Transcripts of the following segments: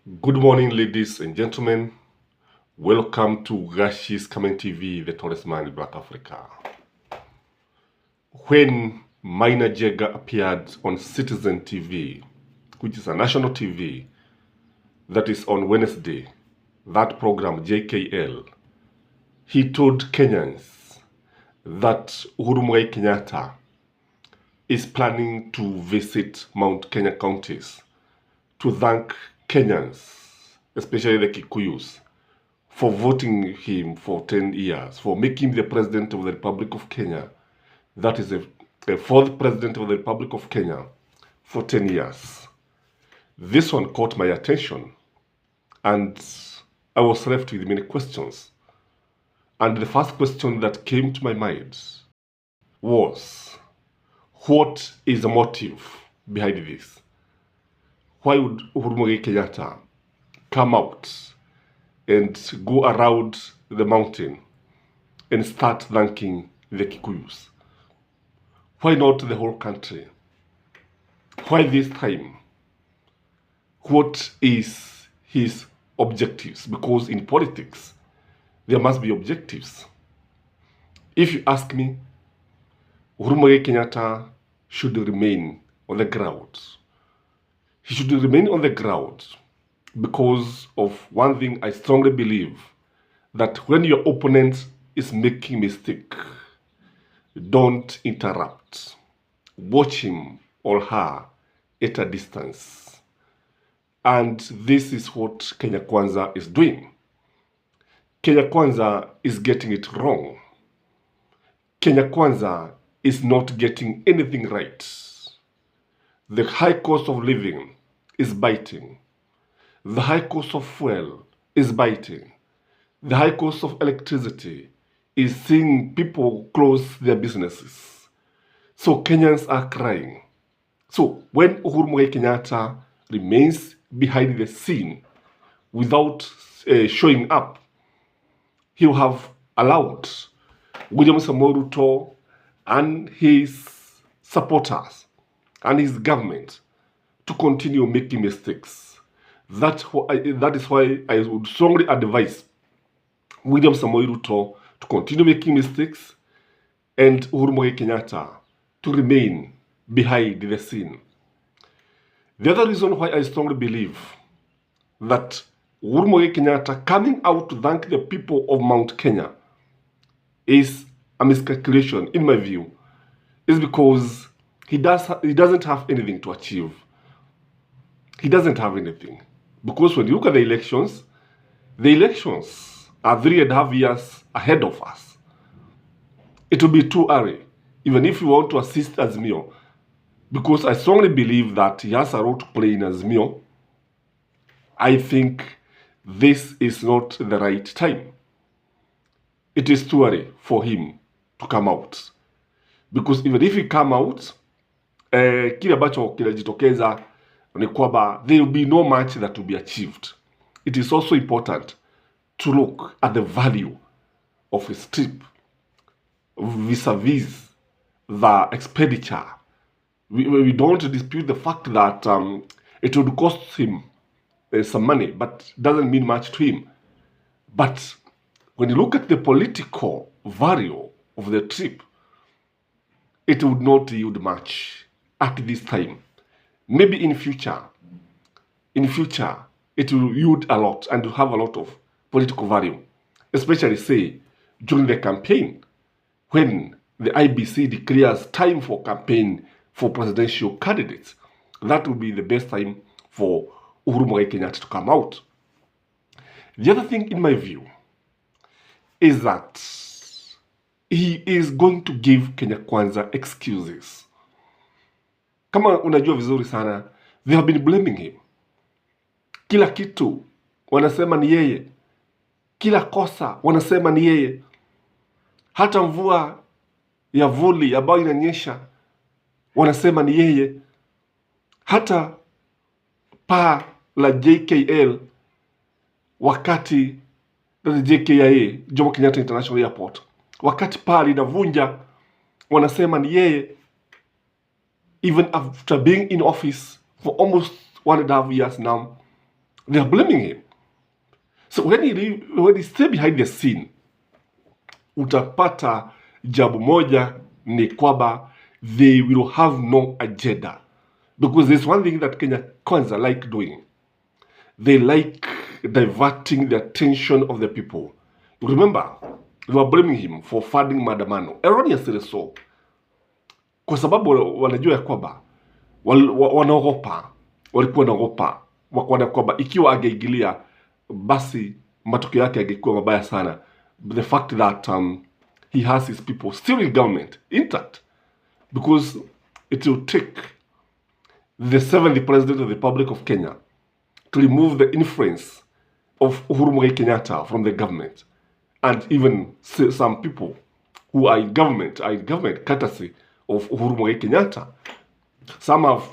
Good morning, ladies and gentlemen. Welcome to Gashi's Coming TV, the tallest man in Black Africa. When Minor Jega appeared on Citizen TV, which is a national TV, that is on Wednesday, that program JKL, he told Kenyans that Uhuru Kenyatta is planning to visit Mount Kenya counties to thank Kenyans, especially the Kikuyus, for voting him for 10 years, for making the President of the Republic of Kenya. That is a fourth President of the Republic of Kenya for 10 years. This one caught my attention, and I was left with many questions. And the first question that came to my mind was, what is the motive behind this? Why would Uhuru Kenyatta come out and go around the mountain and start thanking the Kikuyus? Why not the whole country? Why this time? What is his objectives? Because in politics, there must be objectives. If you ask me, Uhuru Kenyatta should remain on the ground. He should remain on the ground because of one thing I strongly believe, that when your opponent is making mistake, don't interrupt. Watch him or her at a distance. And this is what Kenya Kwanza is doing. Kenya Kwanza is getting it wrong. Kenya Kwanza is not getting anything right. The high cost of living is biting. The high cost of fuel is biting. The high cost of electricity is seeing people close their businesses. So Kenyans are crying. So when Uhuru Kenyatta remains behind the scene without showing up, he'll have allowed William Samoei Ruto and his supporters and his government to continue making mistakes. That is why I would strongly advise William Samoei Ruto to continue making mistakes and Uhuru Kenyatta to remain behind the scene. The other reason why I strongly believe that Uhuru Kenyatta coming out to thank the people of Mount Kenya is a miscalculation, in my view, is because he doesn't have anything to achieve. He doesn't have anything. Because when you look at the elections are 3.5 years ahead of us. It will be too early, even if you want to assist Azimio, because I strongly believe that he has a role to play in Azimio. I think this is not the right time. It is too early for him to come out, because even if he come out, kile ambacho kinajitokeza ni kwamba there will be no much that will be achieved. It is also important to look at the value of his trip vis-a-vis the expenditure. We don't dispute the fact that it would cost him some money, but doesn't mean much to him. But when you look at the political value of the trip, it would not yield much at this time. Maybe in future, it will yield a lot and will have a lot of political value, especially say during the campaign, when the IBC declares time for campaign for presidential candidates. That will be the best time for Uhuru Kenyatta to come out. The other thing, in my view, is that he is going to give Kenya Kwanza excuses. Kama unajua vizuri sana, they have been blaming him. Kila kitu wanasema ni yeye. Kila kosa wanasema ni yeye. Hata mvua ya vuli ambayo inanyesha wanasema ni yeye. Hata paa la JKL wakati JKIA, Jomo Kenyatta International Airport, wakati paa linavunja wanasema ni yeye. Even after being in office for almost 1.5 years now, They are blaming him. So when he stay behind the scene, utapata jambo moja ni kwamba they will have no agenda. Because there's one thing that Kenya Kwanza like doing. They like diverting the attention of the people. Remember, they were blaming him for funding maandamano. Erroneously so. Kwa sababu wanajua ya kwamba wanaogopa, walikuwa wanaogopa wana kwamba ikiwa angeingilia basi matokeo yake yangekuwa mabaya sana. The fact that he has his people still in government intact, because it will take the 7th president of the Republic of Kenya to remove the influence of Uhuru Kenyatta from the government, and even some people who are in government courtesy of Uhuru Kenyatta. Some have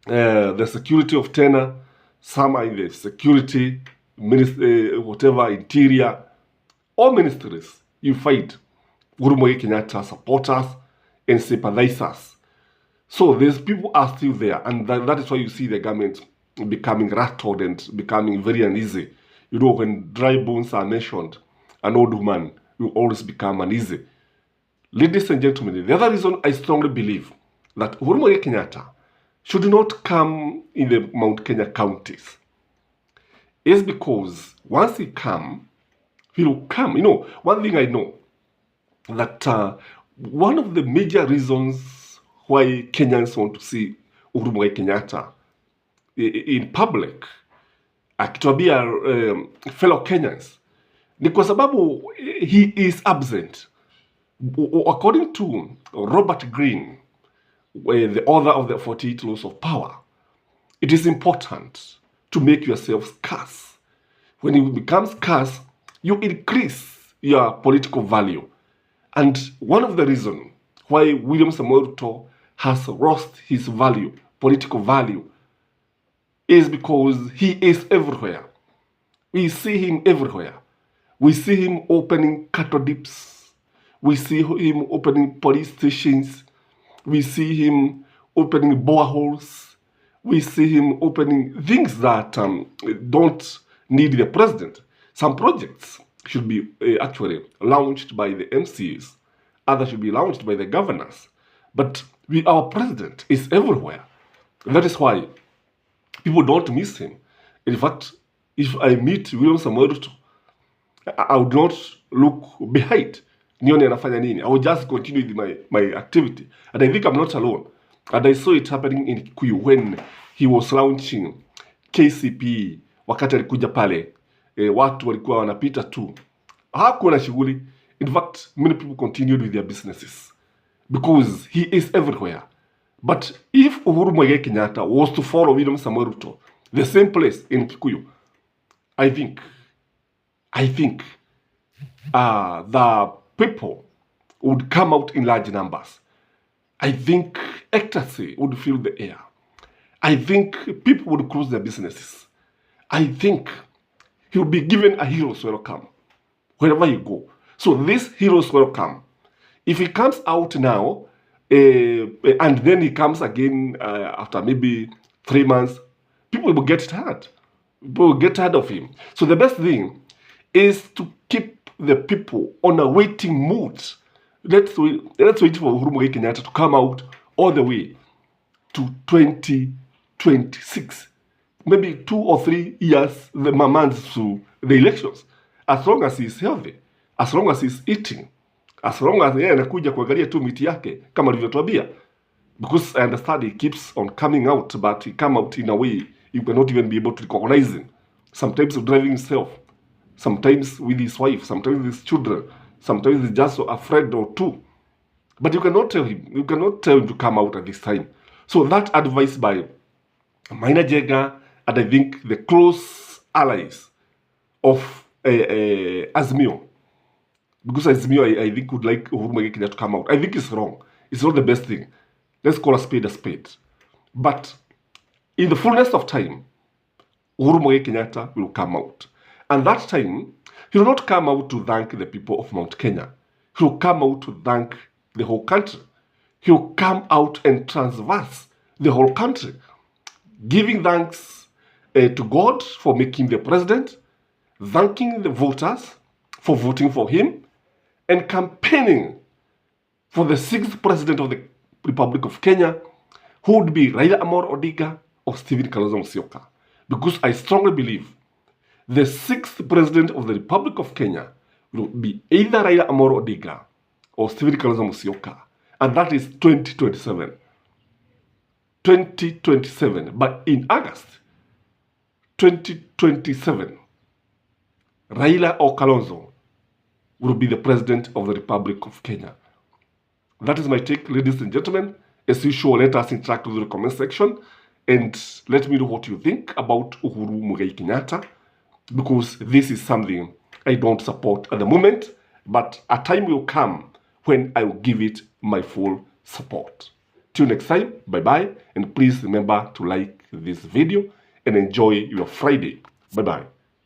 the security of tenor, some are in the security, whatever, interior, all ministries. You find Uhuru Kenyatta supporters and sympathizers. So these people are still there, and that is why you see the government becoming rattled and becoming very uneasy. You know, when dry bones are mentioned, an old woman will always become uneasy. Ladies and gentlemen, the other reason I strongly believe that Uhuru Kenyatta should not come in the Mount Kenya counties is because once he will come. You know, one thing I know, that one of the major reasons why Kenyans want to see Uhuru Kenyatta in public akituambia fellow Kenyans ni kwa sababu he is absent. According to Robert Greene, the author of the 48 Laws of Power, it is important to make yourself scarce. When you become scarce, you increase your political value. And one of the reasons why William Samoei Ruto has lost his value, political value, is because he is everywhere. We see him everywhere. We see him opening cattle dips. We see him opening police stations. We see him opening boreholes. We see him opening things that don't need the president. Some projects should be actually launched by the MCs. Others should be launched by the governors. But our president is everywhere. That is why people don't miss him. In fact, if I meet William Samoei Ruto, I would not look behind. Nione anafanya nini. I will just continue with my activity. And I think I'm not alone. And I saw it happening in Kikuyu when he was launching KCP. Wakati alikuja pale, watu walikuwa wanapita tu. Hakuwa na shughuli. In fact, many people continued with their businesses because he is everywhere. But if Uhuru Muigai Kenyatta was to follow William Samoei Ruto, the same place in Kikuyu, I think the people would come out in large numbers. I think ecstasy would fill the air. I think people would close their businesses. I think he would be given a hero's welcome wherever you go. So this hero's welcome, if he comes out now, and then he comes again after maybe 3 months, people will get tired. People will get tired of him. So the best thing is to keep the people on a waiting mood. Let's wait for Uhuru Muigai Kenyatta to come out all the way to 2026. Maybe 2 or 3 years, the months to the elections. As long as he's healthy, as long as he's eating, as long as yeye anakuja kuangalia tu miti yake kama alivyotuambia. Because I understand he keeps on coming out, but he come out in a way you cannot even be able to recognize him. Sometimes driving himself, sometimes with his wife, sometimes with his children, sometimes he's just a friend or two. But you cannot tell him to come out at this time. So that advice by Maina Jega and I think the close allies of Azimio, because Azimio I think would like Uhuru Muigai Kenyatta to come out. I think it's wrong. It's not the best thing. Let's call a spade a spade. But in the fullness of time, Uhuru Muigai Kenyatta will come out. And that time, he will not come out to thank the people of Mount Kenya. He will come out to thank the whole country. He will come out and transverse the whole country, giving thanks to God for making the president, thanking the voters for voting for him, and campaigning for the 6th president of the Republic of Kenya, who would be Raila Amolo Odinga or Stephen Kalonzo Musyoka. Because I strongly believe the 6th president of the Republic of Kenya will be either Raila Amolo Odinga or Stephen Kalonzo Musyoka, and that is 2027. 2027, but in August 2027, Raila or Kalonzo will be the president of the Republic of Kenya. That is my take, ladies and gentlemen. As usual, let us interact with the comment section and let me know what you think about Uhuru Muigai Kenyatta, because this is something I don't support at the moment, but a time will come when I will give it my full support. Till next time, bye-bye, and please remember to like this video and enjoy your Friday. Bye-bye.